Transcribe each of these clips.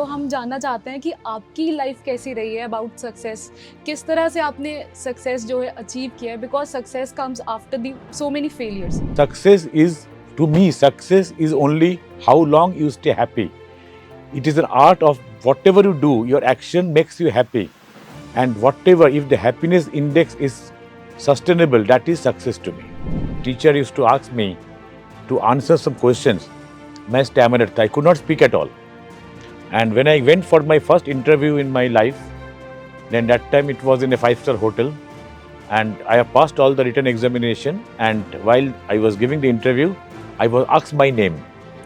हम जानना चाहते हैं कि आपकी लाइफ कैसी रही है अबाउट सक्सेस। किस तरह से आपने सक्सेस जो है अचीव किया है, because success comes after the so many failures. Success is, to me, success is only how long you stay happy. It is an art of whatever you do, your action makes you happy. And whatever, if the happiness index is sustainable, that is success to me. Teacher used to ask me to answer some questions. मैं stammered, I could not speak at all. And when I went for my first interview in my life, then that time it was in a 5-star hotel, and I have passed all the written examination, and while I was giving the interview, I was asked my name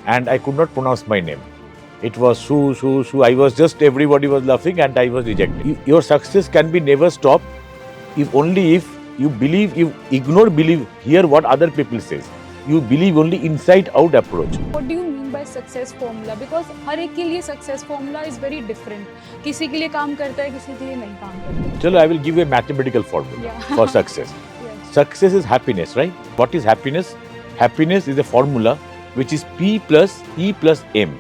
and I could not pronounce my name. It was Shu. I was just, everybody was laughing and I was rejected. Your success can be never stopped if only if you believe, you ignore believe, hear what other people says. You believe only inside out approach. What do you mean by success formula? Because हर एक के लिए success formula is very different. किसी के लिए काम करता है, किसी के लिए नहीं काम करता। Chalo, I will give you a mathematical formula for success. Yes. Success is happiness, right? What is happiness? Happiness is a formula which is P plus E plus M.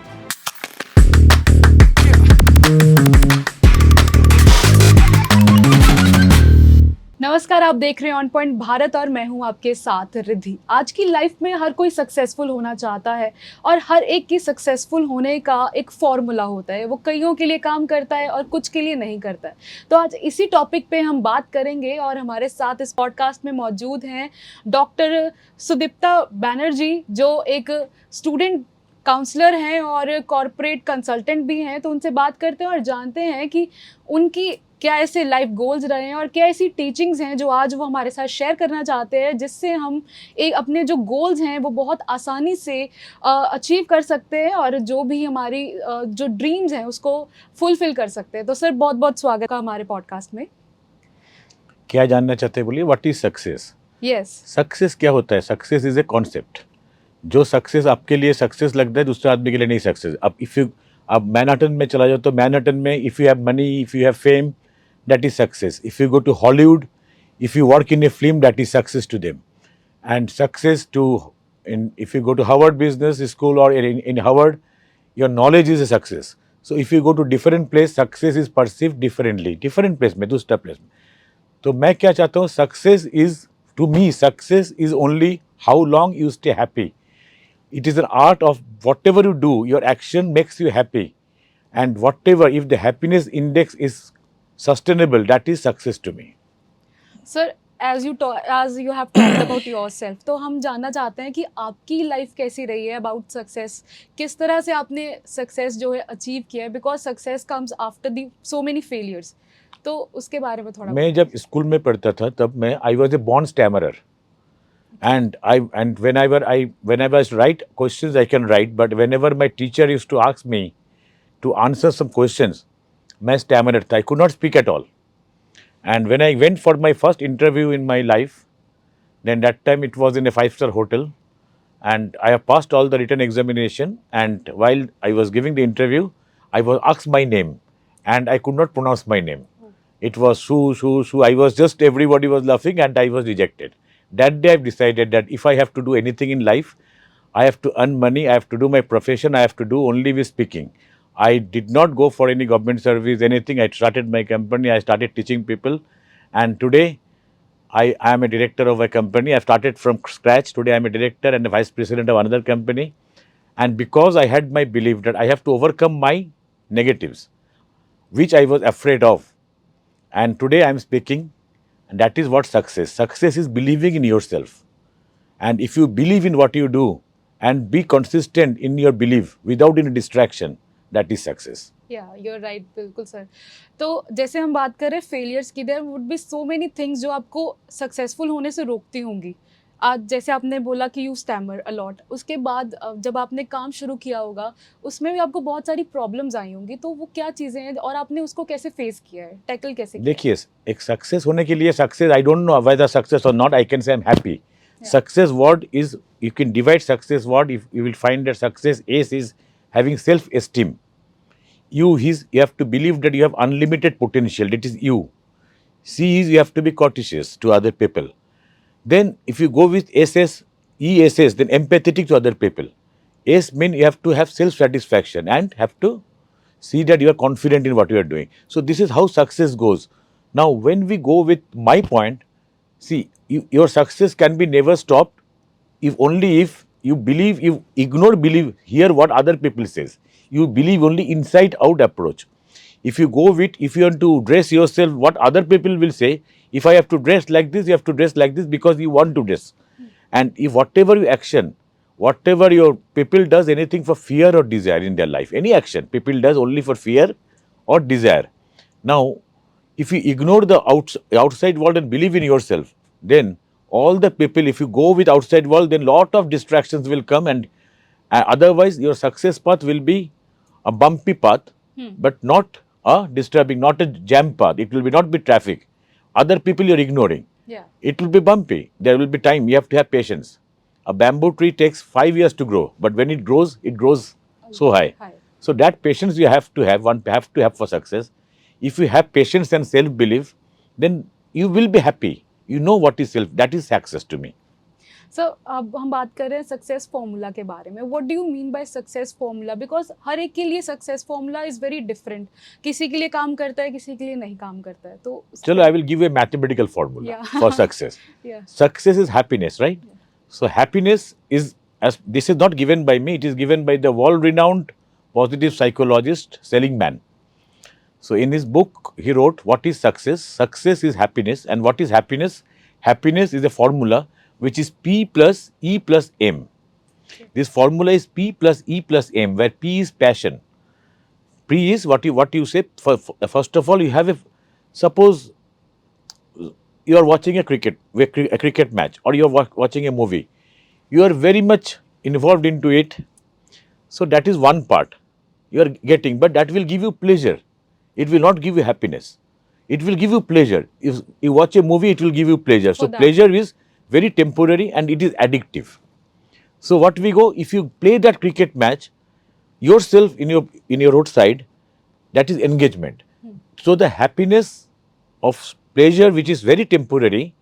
नमस्कार, आप देख रहे हैं ऑन पॉइंट भारत और मैं हूं आपके साथ रिद्धि। आज की लाइफ में हर कोई सक्सेसफुल होना चाहता है और हर एक की सक्सेसफुल होने का एक फॉर्मूला होता है। वो कईयों के लिए काम करता है और कुछ के लिए नहीं करता है। तो आज इसी टॉपिक पे हम बात करेंगे और हमारे साथ इस पॉडकास्ट में मौजूद हैं डॉक्टर सुदीप्ता बैनर्जी, जो एक स्टूडेंट काउंसलर हैं और कॉरपोरेट कंसल्टेंट भी हैं। तो उनसे बात करते हैं और जानते हैं कि उनकी क्या ऐसे लाइफ गोल्स रहे हैं और क्या ऐसी टीचिंग्स हैं जो आज वो हमारे साथ शेयर करना चाहते हैं, जिससे हम एक अपने जो गोल्स हैं वो बहुत आसानी से अचीव कर सकते हैं और जो भी हमारी जो ड्रीम्स हैं उसको फुलफिल कर सकते हैं। तो सर, बहुत बहुत स्वागत है हमारे पॉडकास्ट में। क्या जानना चाहते हैं बोलिए? What is success? Yes. Success क्या होता है? Success is a concept. जो सक्सेस आपके लिए सक्सेस लगता है, दूसरे आदमी के लिए नहीं सक्सेस। अब मैनहट्टन में चला जाओ तो मैनहट्टन में if you have money, if you have fame, that is success. If you go to Hollywood, if you work in a film, that is success to them. And success if you go to Harvard Business School or in Harvard, your knowledge is a success. So if you go to different place, success is perceived differently. Different place में, दूसरा place में. तो मैं क्या चाहता हूँ? Success is, to me, success is only how long you stay happy. It is an art of whatever you do, your action makes you happy. And whatever, if the happiness index is sustainable, that is success to me. Sir, as you have talked about yourself, तो हम जानना चाहते हैं कि आपकी life कैसी रही है अबाउट सक्सेस। किस तरह से आपने सक्सेस जो है अचीव किया है, because success comes after the so many failures. तो उसके बारे में थोड़ा। मैं जब स्कूल में पढ़ता था तब मैं I was a born stammerer, and whenever I was write questions I can write, but whenever my teacher used to ask me to answer some questions, मैं stammered, I could not speak at all. And when I went for my first interview in my life, then that time it was in a 5-star hotel, and I have passed all the written examination, and while I was giving the interview, I was asked my name and I could not pronounce my name. It was Shu. I was just, everybody was laughing and I was rejected. That day I've decided that if I have to do anything in life, I have to earn money, I have to do my profession, I have to do only with speaking. I did not go for any government service, anything. I started my company, I started teaching people, and today I am a director of a company. I started from scratch. Today I am a director and a vice president of another company. And because I had my belief that I have to overcome my negatives, which I was afraid of, and today I am speaking, and that is what success. Success is believing in yourself. And if you believe in what you do and be consistent in your belief without any distraction, that is success. Yeah, you're right, बिल्कुल sir. तो जैसे हम बात करें failures की, there would be so many things जो आपको successful होने से रोकती होंगी। आज जैसे आपने बोला कि यू स्टैमर अलॉट, उसके बाद जब आपने काम शुरू किया होगा उसमें भी आपको बहुत सारी प्रॉब्लम्स आई होंगी। तो वो क्या चीज़ें हैं और आपने उसको कैसे फेस किया है, टैकल कैसे किया? देखिए, एक सक्सेस होने के लिए, success, I don't know whether success और not, I can say I am happy. Success word is, you can divide success word, if you will find that success is having self esteem. You have to believe that you have unlimited potential. That is you. C is, you have to be courteous to other people. Then if you go with SS, ESS, then empathetic to other people. S mean you have to have self satisfaction and have to See that you are confident in what you are doing. So this is how success goes. Now, when we go with my point, see, your success can be never stopped if you believe, you ignore believe, hear what other people says. You believe only inside out approach. If you go with, if you want to dress yourself, what other people will say, if I have to dress like this, you have to dress like this because you want to dress. And if whatever you action, whatever your people does anything for fear or desire in their life, any action people does only for fear or desire. Now, if you ignore the outside world and believe in yourself, then all the people, if you go with outside world, then lot of distractions will come, and otherwise your success path will be a bumpy path, but not a disturbing, not a jam path. It will be not be traffic. Other people you're ignoring. Yeah. It will be bumpy. There will be time. You have to have patience. A bamboo tree takes 5 years to grow, but when it grows so high. High. So that patience you have to have, one have to have for success. If you have patience and self-belief, then you will be happy. You know what is self. That is success to me. Sir अब हम बात कर रहे हैं success formula के बारे में. What do you mean by success formula? Because हर एक के लिए success formula is very different. किसी के लिए काम करता है, किसी के लिए नहीं काम करता है. तो चलो, I will give you a mathematical formula for success. Yeah. Success is happiness, right? So happiness is, as this is not given by me, it is given by the world-renowned positive psychologist Seligman. So in his book, he wrote, what is success? Success is happiness. And what is happiness? Happiness is a formula which is P plus E plus M. This formula is P plus E plus M, where P is passion. P is what you say. First of all, you have suppose you are watching a cricket match, or you are watching a movie. You are very much involved into it. So that is one part you are getting, but that will give you pleasure. It will not give you happiness. It will give you pleasure. If you watch a movie, it will give you pleasure. So pleasure is very temporary and it is addictive. So what we go, if you play that cricket match yourself in your roadside, that is engagement. So the happiness of pleasure, which is very temporary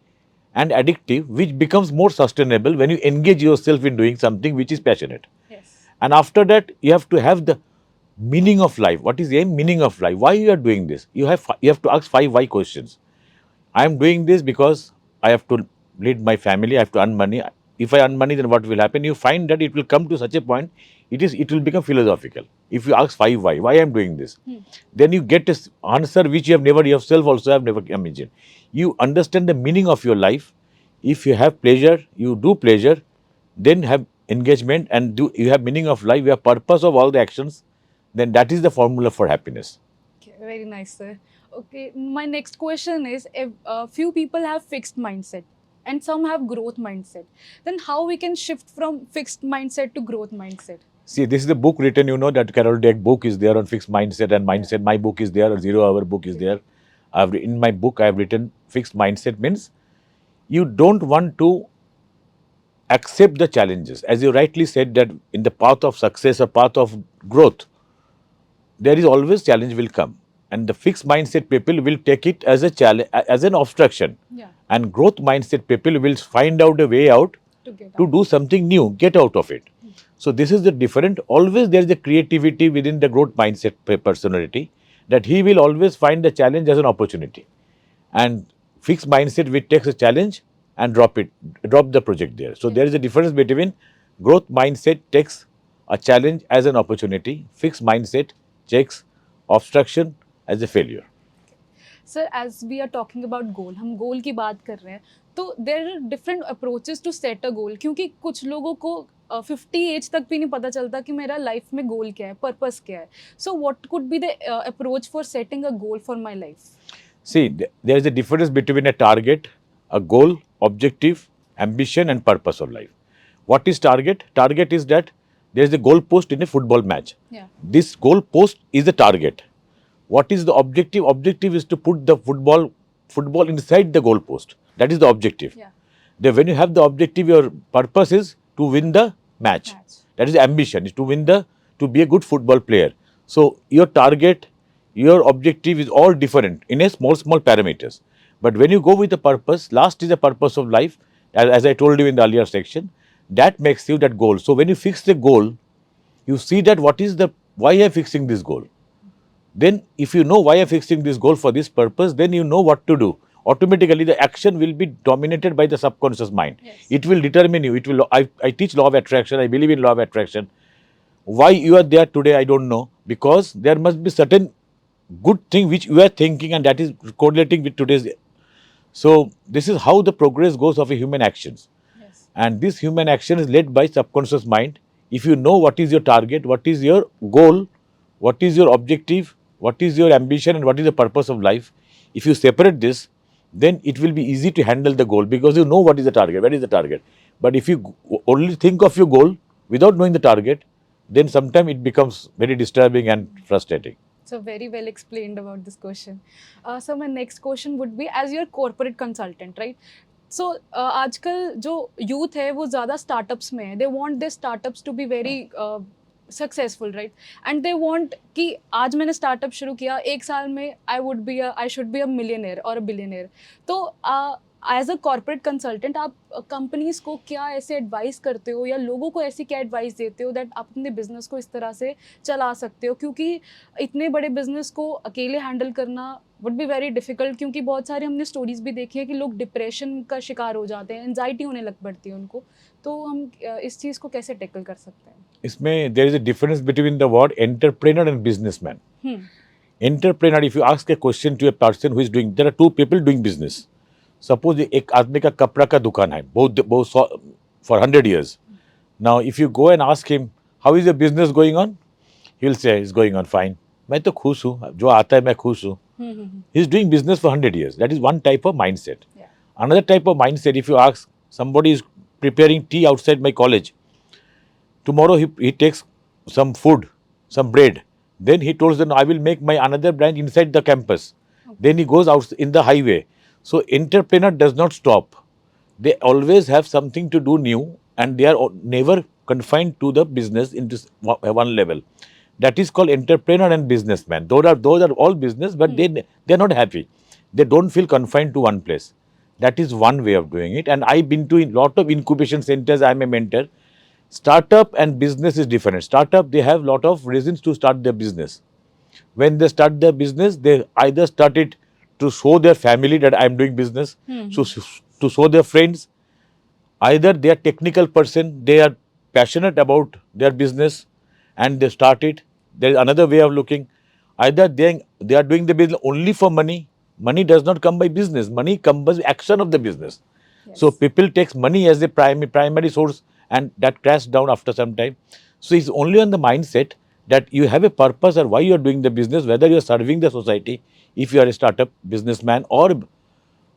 and addictive, which becomes more sustainable when you engage yourself in doing something which is passionate. Yes. And after that, you have to have the meaning of life. What is the meaning of life? Why you are doing this? You have to ask 5 why questions. I am doing this because I have to lead my family. I have to earn money. If I earn money, then what will happen? You find that it will come to such a point. It will become philosophical. If you ask 5 why I am doing this, then you get an answer which you have never yourself also have never imagined. You understand the meaning of your life. If you have pleasure, you do pleasure, then have engagement, and you have meaning of life, you have purpose of all the actions, then that is the formula for happiness. Okay, very nice, sir. Okay, my next question is, if few people have fixed mindset and some have growth mindset, then how we can shift from fixed mindset to growth mindset? See, this is the book written, you know, that Carol Dweck book is there on fixed mindset and mindset. My book is there, or 0 Hour book is there. In my book, I have written fixed mindset means you don't want to accept the challenges. As you rightly said, that in the path of success or path of growth, there is always challenge will come. And the fixed mindset people will take it as a challenge, as an obstruction. Yeah. And growth mindset people will find out a way out to do something new, get out of it. So this is the different. Always there is a creativity within the growth mindset personality, that he will always find the challenge as an opportunity. And fixed mindset which takes a challenge and drop the project there. So there is a difference between growth mindset takes a challenge as an opportunity. Fixed mindset takes obstruction as a failure. Sir, as we are talking about goal, हम goal की बात कर रहे हैं, तो there are different approaches to set a goal. क्योंकि कुछ लोगों को 50 एज तक भी नहीं पता चलता कि मेरा लाइफ में गोल क्या है, पर्पस क्या है. So what could be the approach for setting a goal for my life? See, there is a difference between a target, a goal, objective, ambition and purpose of life. What is target? Target is that there is a goal post in a football match. Yeah. This goal post is the target. What is the objective? Objective is to put the football inside the goal post. That is the objective. Yeah. When you have the objective, your purpose is to win the match. That is ambition, is to be a good football player. So your target, your objective is all different in a small parameters. But when you go with the purpose, last is the purpose of life, as I told you in the earlier section, that makes you that goal. So when you fix the goal, you see that why I am fixing this goal. Then if you know why I'm fixing this goal for this purpose, then you know what to do. Automatically the action will be dominated by the subconscious mind. Yes. It will determine you. It will. I teach law of attraction. I believe in law of attraction. Why you are there today, I don't know. Because there must be certain good thing which you are thinking, and that is correlating with today's. So this is how the progress goes of a human actions. Yes. And this human action is led by subconscious mind. If you know what is your target, what is your goal, what is your objective, what is your ambition, and what is the purpose of life, if you separate this, then it will be easy to handle the goal, because you know what is the target, where is the target. But if you only think of your goal without knowing the target, then sometimes it becomes very disturbing and frustrating. So very well explained about this question. So my next question would be, as your corporate consultant, right? So आजकल जो youth है वो ज़्यादा startups में है. They want the startups to be very successful, right? And they want कि आज मैंने स्टार्टअप शुरू किया, एक साल में I should be a millionaire और अ बिलियनेयर. तो एज अ कॉर्पोरेट कंसल्टेंट आप कंपनीज को क्या ऐसे एडवाइस करते हो, या लोगों को ऐसी क्या एडवाइस देते हो दैट आप अपने बिजनेस को इस तरह से चला सकते हो? क्योंकि इतने बड़े बिजनेस को अकेले हैंडल करना वुड बी वेरी डिफिकल्ट, क्योंकि बहुत सारे हमने स्टोरीज भी देखी है कि लोग डिप्रेशन का शिकार हो जाते हैं, एंजाइटी होने लग पड़ती है उनको. तो हम इस चीज़ को कैसे टैकल कर सकते हैं? इसमें there is a difference between the word entrepreneur and businessman. Entrepreneur, if you ask a question to a person who is doing, there are two people doing business. Suppose एक आदमी का कपड़ा का दुकान है, बहुत for 100 years. Now, if you go and ask him, how is your business going on? He will say, it's going on fine. मैं तो खुश हूँ, जो आता है मैं खुश हूँ. He is doing business for 100 years. That is one type of mindset. Yeah. Another type of mindset, if you ask, somebody is preparing tea outside my college. Tomorrow he takes some food, some bread. Then he tells them, I will make my another branch inside the campus. Okay. Then he goes out in the highway. So entrepreneur does not stop. They always have something to do new, and they are never confined to the business into one level. That is called entrepreneur and businessman. Those are all business, but they are not happy. They don't feel confined to one place. That is one way of doing it. And I've been to a lot of incubation centers. I'm a mentor. Startup and business is different. Startup, they have lot of reasons to start their business. When they start their business, they either start it to show their family that I'm doing business, so to show their friends. Either they are technical person, they are passionate about their business, and they start it. There is another way of looking. Either they are doing the business only for money. Money does not come by business. Money comes by action of the business. Yes. So people takes money as a primary source, and that crashes down after some time. So it's only on the mindset that you have a purpose or why you are doing the business, whether you are serving the society. If you are a startup businessman or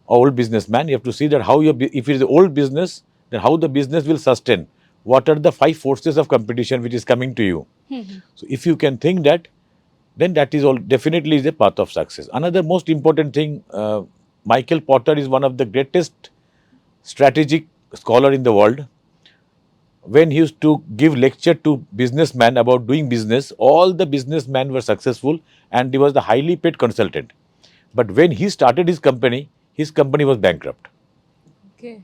old businessman, you have to see that how you, if it is an old business, then how the business will sustain. What are the 5 forces of competition which is coming to you? So if you can think that, then that is all definitely is a path of success. Another most important thing, Michael Porter is one of the greatest strategic scholar in the world. When he used to give lecture to businessmen about doing business, all the businessmen were successful, and he was the highly paid consultant. But when he started his company was bankrupt. Okay.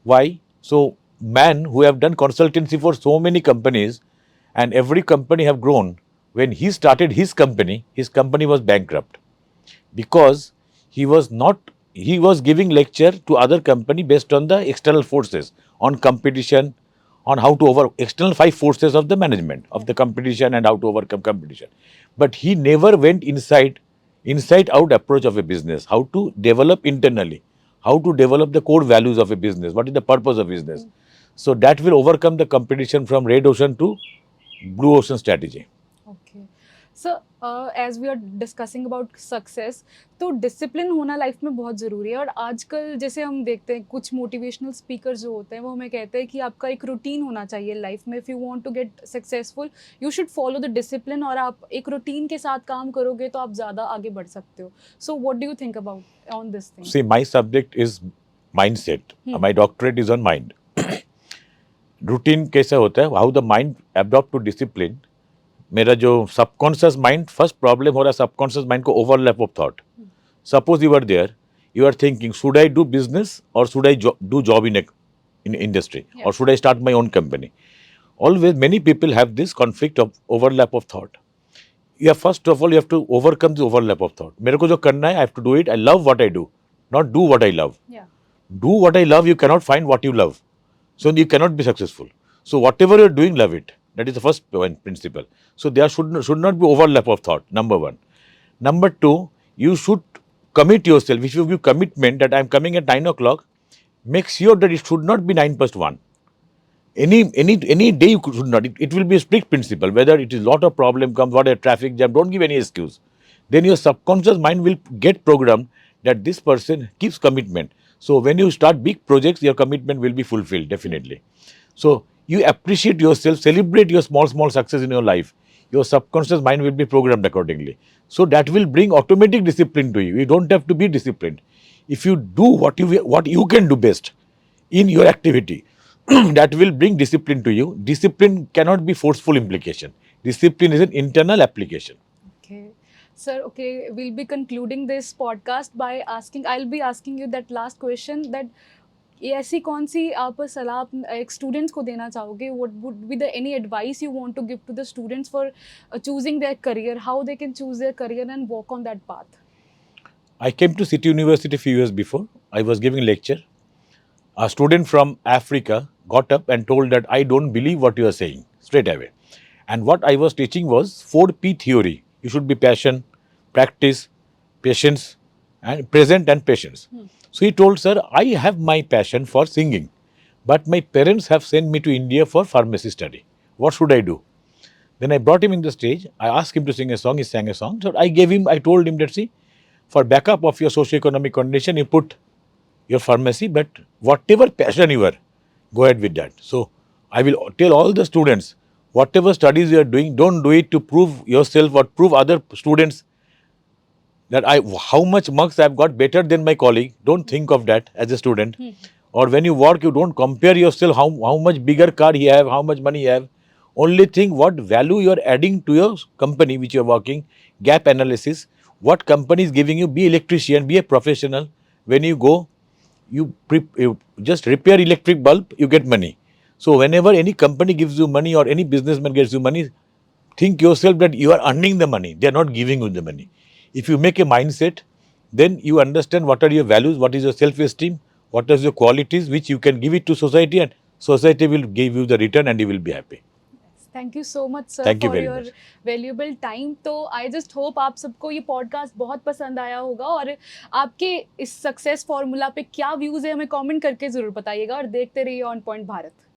Why? So men who have done consultancy for so many companies, and every company have grown, when he started his company was bankrupt, because he was giving lecture to other company based on the external forces, on competition, on how to external 5 forces of the management of the competition and how to overcome competition. But he never went inside out approach of a business, how to develop internally, how to develop the core values of a business, what is the purpose of business. So that will overcome the competition from red ocean to blue ocean strategy. Okay. So as we are discussing about success, तो discipline होना life में बहुत ज़रूरी है. और आजकल जैसे हम देखते हैं कुछ मोटिवेशनल स्पीकर जो होते हैं वो हमें कहते हैं कि आपका एक रूटीन होना चाहिए लाइफ में. If you want to get successful you should follow the discipline, और आप एक रूटीन के साथ काम करोगे तो आप ज़्यादा आगे बढ़ सकते हो. So what do you think about on this thing? See, my subject is mindset. My doctorate is on mind. Routine कैसे होता है, how the mind adopt to discipline. मेरा जो सबकॉन्शियस माइंड, फर्स्ट प्रॉब्लम हो रहा है सबकॉन्शियस माइंड को overlap of thought. Suppose you are there, you are thinking, should I do business or should I do job in industry, or should I start my own company? Always many people have this conflict of overlap of thought. या first of all you have to overcome the overlap of thought. मेरे को जो करना है, I have to do it. I love what I do, not do what I love. Yeah. Do what I love, you cannot find what you love. So you cannot be successful. So whatever you're doing, love it. That is the first principle. So there should not be overlap of thought, number one. Number two, you should commit yourself. If you give commitment that I'm coming at 9 o'clock, make sure that it should not be 9 past 1. Any day you should not. It will be a strict principle. Whether it is lot of problem comes, what a traffic jam, don't give any excuse. Then your subconscious mind will get programmed that this person keeps commitment. So when you start big projects, your commitment will be fulfilled, definitely. So you appreciate yourself, celebrate your small success in your life. Your subconscious mind will be programmed accordingly. So that will bring automatic discipline to you. You don't have to be disciplined. If you do what you can do best in your activity, that will bring discipline to you. Discipline cannot be forceful implication. Discipline is an internal application. Okay. Sir, okay, we'll be concluding this podcast by I'll be asking you that last question, that ये ऐसी कौन सी आप सलाह एक students को देना चाहोगे? What would be the any advice you want to give to the students for choosing their career, how they can choose their career and walk on that path? I came to City University a few years before. I was giving a lecture. A student from Africa got up and told that I don't believe what you are saying straight away. And what I was teaching was 4P theory. You should be passion, practice, patience, and present and patience. So he told, sir, I have my passion for singing, but my parents have sent me to India for pharmacy study. What should I do? Then I brought him in the stage. I asked him to sing a song. He sang a song. So I told him that, see, for backup of your socio-economic condition, you put your pharmacy, but whatever passion you are, go ahead with that. So I will tell all the students, whatever studies you are doing, don't do it to prove yourself or prove other students that how much marks I've got better than my colleague. Don't think of that as a student. Or when you work, you don't compare yourself how much bigger car you have, how much money you have. Only think what value you are adding to your company which you are working. Gap analysis. What company is giving you? Be electrician, be a professional. When you go, you just repair electric bulb, you get money. So whenever any company gives you money or any businessman gives you money, think yourself that you are earning the money. They are not giving you the money. If you make a mindset, then you understand what are your values, what is your self-esteem, what are your qualities which you can give it to society, and society will give you the return and you will be happy. Thank you so much sir Thank you for very your much. Valuable time. तो I just hope आप सबको ये podcast बहुत पसंद आया होगा, और आपके इस सक्सेस फॉर्मूला पे क्या व्यूज़ है हमें कमेंट करके ज़रूर बताइएगा, और देखते रहिए ऑन पॉइंट भारत.